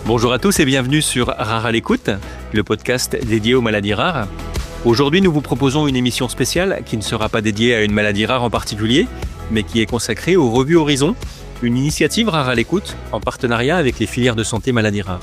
Bonjour à tous et bienvenue sur Rare à l'écoute, le podcast dédié aux maladies rares. Aujourd'hui, nous vous proposons une émission spéciale qui ne sera pas dédiée à une maladie rare en particulier, mais qui est consacrée aux revues Horizon, une initiative Rare à l'écoute en partenariat avec les filières de santé maladies rares.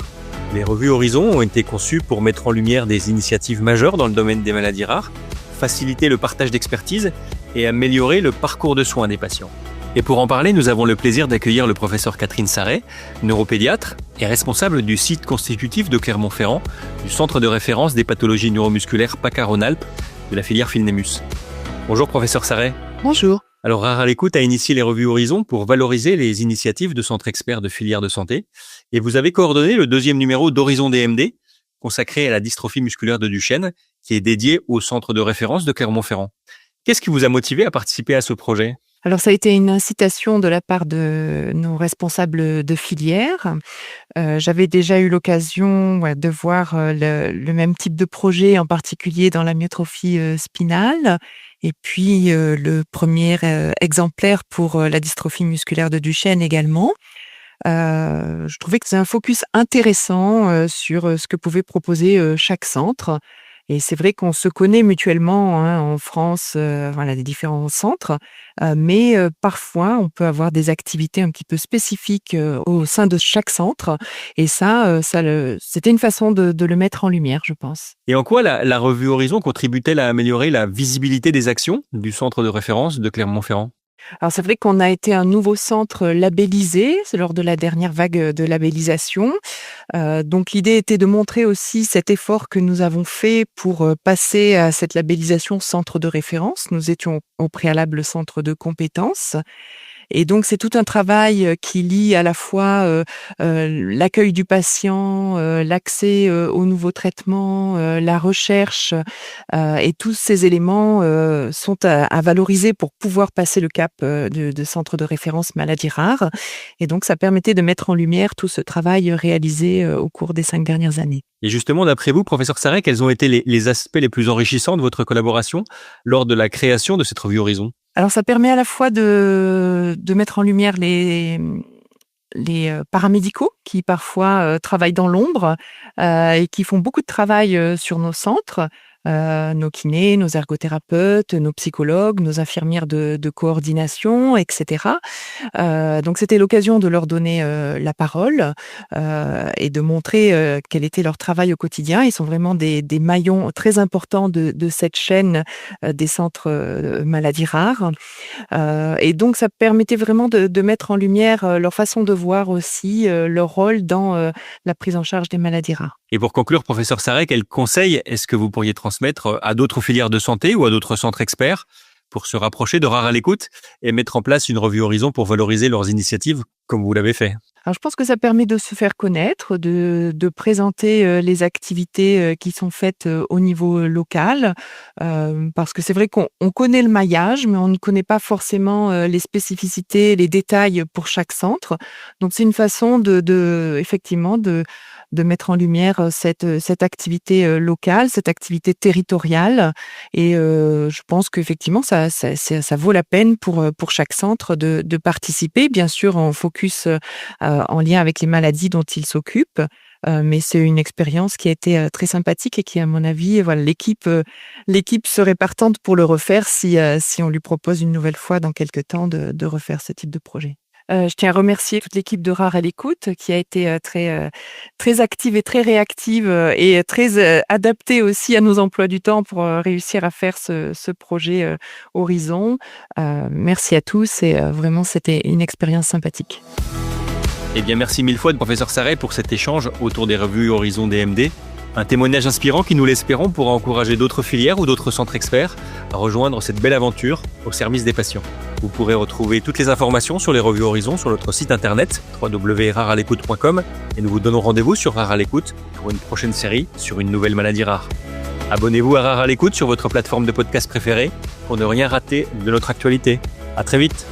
Les revues Horizon ont été conçues pour mettre en lumière des initiatives majeures dans le domaine des maladies rares, faciliter le partage d'expertise et améliorer le parcours de soins des patients. Et pour en parler, nous avons le plaisir d'accueillir le professeur Catherine Sarret, neuropédiatre et responsable du site constitutif de Clermont-Ferrand, du centre de référence des pathologies neuromusculaires PACA-Rhône-Alpes de la filière Filnemus. Bonjour professeur Sarret. Bonjour. Alors Rare à l'écoute a initié les revues Horizon pour valoriser les initiatives de centres experts de filières de santé. Et vous avez coordonné le 2e numéro d'Horizon DMD, consacré à la dystrophie musculaire de Duchenne, qui est dédié au centre de référence de Clermont-Ferrand. Qu'est-ce qui vous a motivé à participer à ce projet ? Alors, ça a été une incitation de la part de nos responsables de filière. J'avais déjà eu l'occasion de voir le même type de projet, en particulier dans la myotrophie spinale. Et puis, le premier exemplaire pour la dystrophie musculaire de Duchenne également. Je trouvais que c'est un focus intéressant sur ce que pouvait proposer chaque centre. Et c'est vrai qu'on se connaît mutuellement en France, les différents centres, mais parfois on peut avoir des activités un petit peu spécifiques au sein de chaque centre. Et c'était une façon de le mettre en lumière, je pense. Et en quoi la revue Horizon contribue-t-elle à améliorer la visibilité des actions du centre de référence de Clermont-Ferrand ? Alors c'est vrai qu'on a été un nouveau centre labellisé lors de la dernière vague de labellisation. Donc l'idée était de montrer aussi cet effort que nous avons fait pour passer à cette labellisation centre de référence. Nous étions au préalable centre de compétences. Et donc, c'est tout un travail qui lie à la fois l'accueil du patient, l'accès aux nouveaux traitements, la recherche, et tous ces éléments sont à valoriser pour pouvoir passer le cap de centre de référence maladies rares. Et donc, ça permettait de mettre en lumière tout ce travail réalisé au cours des 5 dernières années. Et justement, d'après vous, professeur Sarret, quels ont été les aspects les plus enrichissants de votre collaboration lors de la création de cette revue Horizon ? Alors, ça permet à la fois de mettre en lumière les paramédicaux qui parfois travaillent dans l'ombre et qui font beaucoup de travail sur nos centres, nos kinés, nos ergothérapeutes, nos psychologues, nos infirmières de coordination, etc. Donc c'était l'occasion de leur donner la parole et de montrer quel était leur travail au quotidien. Ils sont vraiment des maillons très importants de cette chaîne des centres maladies rares. Et donc ça permettait vraiment de mettre en lumière leur façon de voir aussi leur rôle dans la prise en charge des maladies rares. Et pour conclure, professeur Sarret, quels conseils est-ce que vous pourriez transmettre à d'autres filières de santé ou à d'autres centres experts pour se rapprocher de Rare à l'écoute et mettre en place une revue Horizon pour valoriser leurs initiatives comme vous l'avez fait ? Alors, je pense que ça permet de se faire connaître, de présenter les activités qui sont faites au niveau local, parce que c'est vrai qu'on connaît le maillage, mais on ne connaît pas forcément les spécificités, les détails pour chaque centre. Donc, c'est une façon effectivement de mettre en lumière cette activité locale, cette activité territoriale. Et je pense qu'effectivement, ça vaut la peine pour chaque centre de participer, bien sûr en focus en lien avec les maladies dont il s'occupe. Mais c'est une expérience qui a été très sympathique et qui, à mon avis, l'équipe serait partante pour le refaire si on lui propose une nouvelle fois dans quelques temps de refaire ce type de projet. Je tiens à remercier toute l'équipe de Rare à l'écoute qui a été très active et très réactive et très adaptée aussi à nos emplois du temps pour réussir à faire ce projet Horizon. Merci à tous et vraiment c'était une expérience sympathique. Eh bien, merci mille fois, professeur Sarret, pour cet échange autour des revues Horizon DMD. Un témoignage inspirant qui, nous l'espérons, pourra encourager d'autres filières ou d'autres centres experts à rejoindre cette belle aventure au service des patients. Vous pourrez retrouver toutes les informations sur les revues Horizon sur notre site internet www.rarealecoute.com et nous vous donnons rendez-vous sur Rare à l'écoute pour une prochaine série sur une nouvelle maladie rare. Abonnez-vous à Rare à l'écoute sur votre plateforme de podcast préférée pour ne rien rater de notre actualité. À très vite.